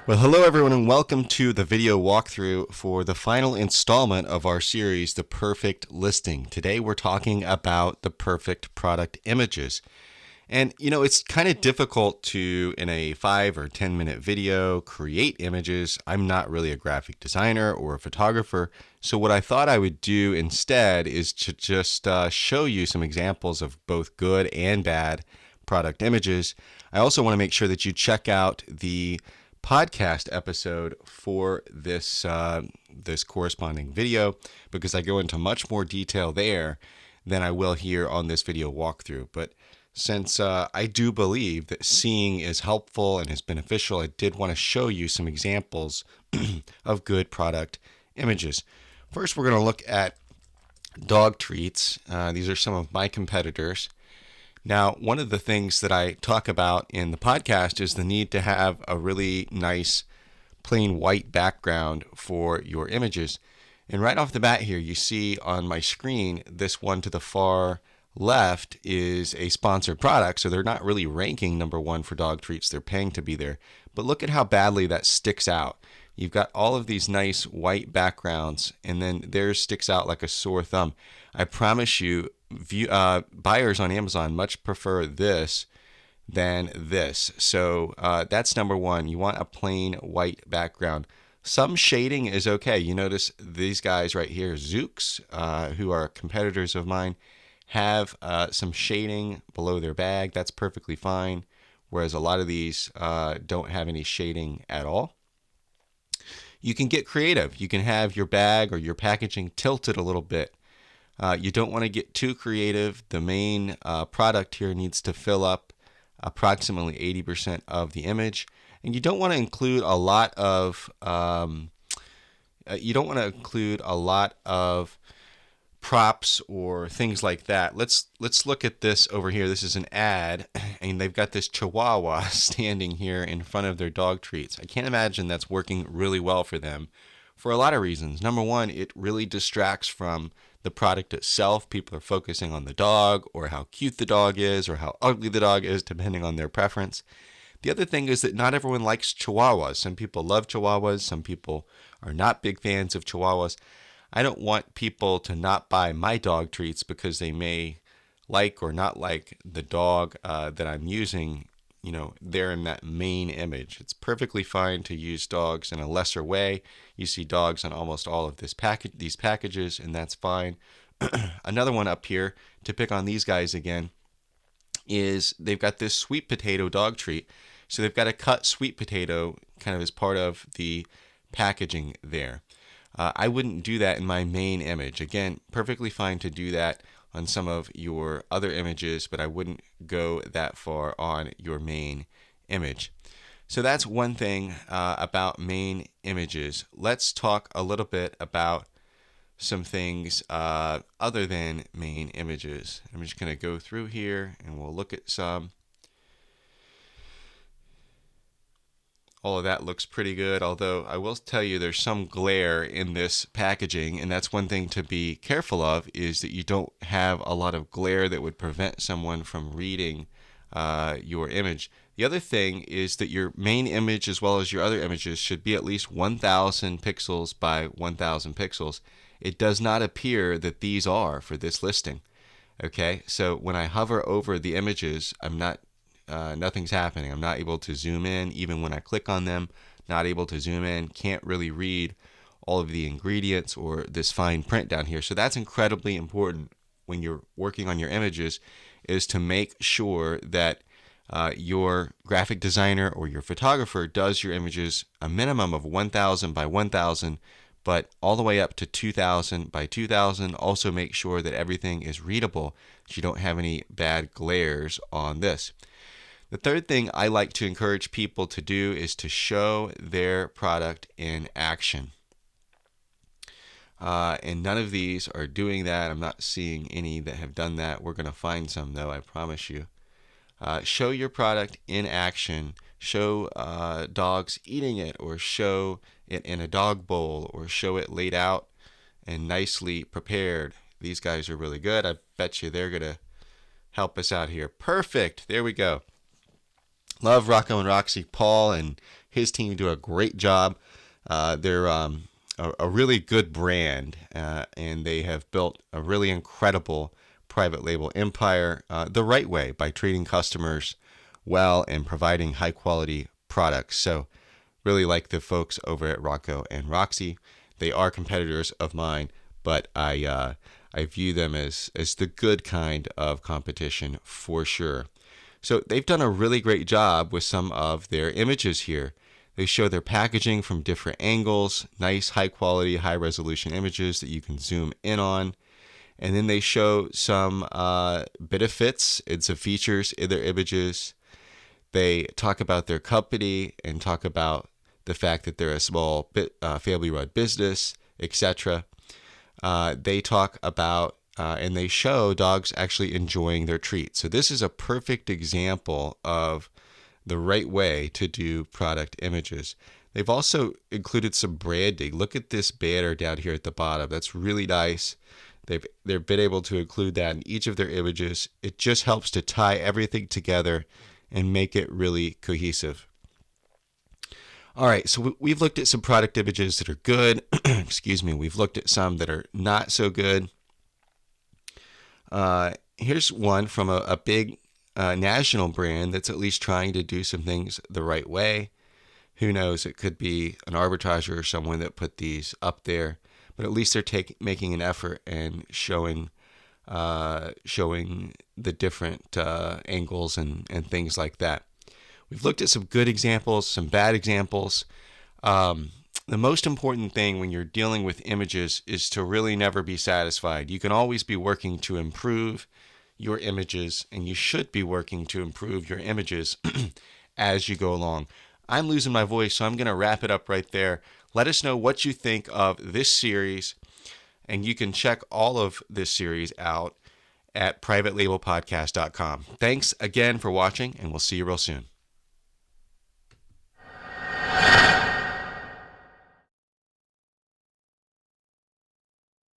Well, hello everyone and welcome to the video walkthrough for the final installment of our series, The Perfect Listing. Today we're talking about the perfect product images. And it's kind of difficult to, in a 5 or 10 minute video, create images. I'm not really a graphic designer or a photographer. So what I thought I would do instead is to just show you some examples of both good and bad product images. I also want to make sure that you check out the podcast episode for this this corresponding video, because I go into much more detail there than I will here on this video walkthrough. But since I do believe that seeing is helpful and is beneficial, I did want to show you some examples of good product images. First, we're going to look at dog treats. These are some of my competitors. Now, one of the things that I talk about in the podcast is the need to have a really nice plain white background for your images. And right off the bat here, you see on my screen, this one to the far left is a sponsored product. So they're not really ranking number one for dog treats. They're paying to be there. But look at how badly that sticks out. You've got all of these nice white backgrounds, and then theirs sticks out like a sore thumb. I promise you, buyers on Amazon much prefer this than this. So that's number one. You want a plain white background. Some shading is okay. You notice these guys right here, Zooks, who are competitors of mine, have some shading below their bag. That's perfectly fine. Whereas a lot of these don't have any shading at all. You can get creative. You can have your bag or your packaging tilted a little bit. You don't want to get too creative. The main product here needs to fill up approximately 80% of the image, and you don't want to include a lot of props or things like that. Let's look at this over here. This is an ad, and they've got this Chihuahua standing here in front of their dog treats. I can't imagine that's working really well for them for a lot of reasons. Number one, it really distracts from the product itself. People are focusing on the dog or how cute the dog is or how ugly the dog is, depending on their preference. The other thing is that not everyone likes Chihuahuas. Some people love Chihuahuas. Some people are not big fans of Chihuahuas. I don't want people to not buy my dog treats because they may like or not like the dog that I'm using, there in that main image. It's perfectly fine to use dogs in a lesser way. You see dogs on almost all of these packages, and that's fine. Another one up here, to pick on these guys again, is they've got this sweet potato dog treat. So they've got a cut sweet potato kind of as part of the packaging there. I wouldn't do that in my main image. Again, perfectly fine to do that on some of your other images, but I wouldn't go that far on your main image. So that's one thing about main images. Let's talk a little bit about some things other than main images. I'm just going to go through here and we'll look at some. All of that looks pretty good, although I will tell you there's some glare in this packaging, and that's one thing to be careful of, is that you don't have a lot of glare that would prevent someone from reading your image. The other thing is that your main image as well as your other images should be at least 1,000 pixels by 1,000 pixels. It does not appear that these are for this listing. Okay, so when I hover over the images, nothing's happening. I'm not able to zoom in even when I click on them, not able to zoom in, can't really read all of the ingredients or this fine print down here. So that's incredibly important when you're working on your images, is to make sure that your graphic designer or your photographer does your images a minimum of 1,000 by 1,000, but all the way up to 2,000 by 2,000. Also make sure that everything is readable, that you don't have any bad glares on this. The third thing I like to encourage people to do is to show their product in action. And none of these are doing that. I'm not seeing any that have done that. We're going to find some, though, I promise you. Show your product in action. Show dogs eating it, or show it in a dog bowl, or show it laid out and nicely prepared. These guys are really good. I bet you they're going to help us out here. Perfect. There we go. Love Rocco and Roxy Paul and his team do a great job. They're a really good brand, and they have built a really incredible private label empire the right way by treating customers well and providing high quality products. So really like the folks over at Rocco and Roxy. They are competitors of mine, but I view them as the good kind of competition for sure. So they've done a really great job with some of their images here. They show their packaging from different angles, nice high quality, high resolution images that you can zoom in on. And then they show some benefits and some features in their images. They talk about their company and talk about the fact that they're a small family-run business, etc. They talk about and they show dogs actually enjoying their treats. So this is a perfect example of the right way to do product images. They've also included some branding. Look at this banner down here at the bottom. That's really nice. They've been able to include that in each of their images. It just helps to tie everything together and make it really cohesive. All right, so we've looked at some product images that are good. Excuse me. We've looked at some that are not so good. Here's one from a big national brand that's at least trying to do some things the right way. Who knows? It could be an arbitrager or someone that put these up there, but at least they're making an effort and showing the different angles and things like that. We've looked at some good examples, some bad examples. The most important thing when you're dealing with images is to really never be satisfied. You can always be working to improve your images, and you should be working to improve your images as you go along. I'm losing my voice, so I'm going to wrap it up right there. Let us know what you think of this series, and you can check all of this series out at privatelabelpodcast.com. Thanks again for watching, and we'll see you real soon.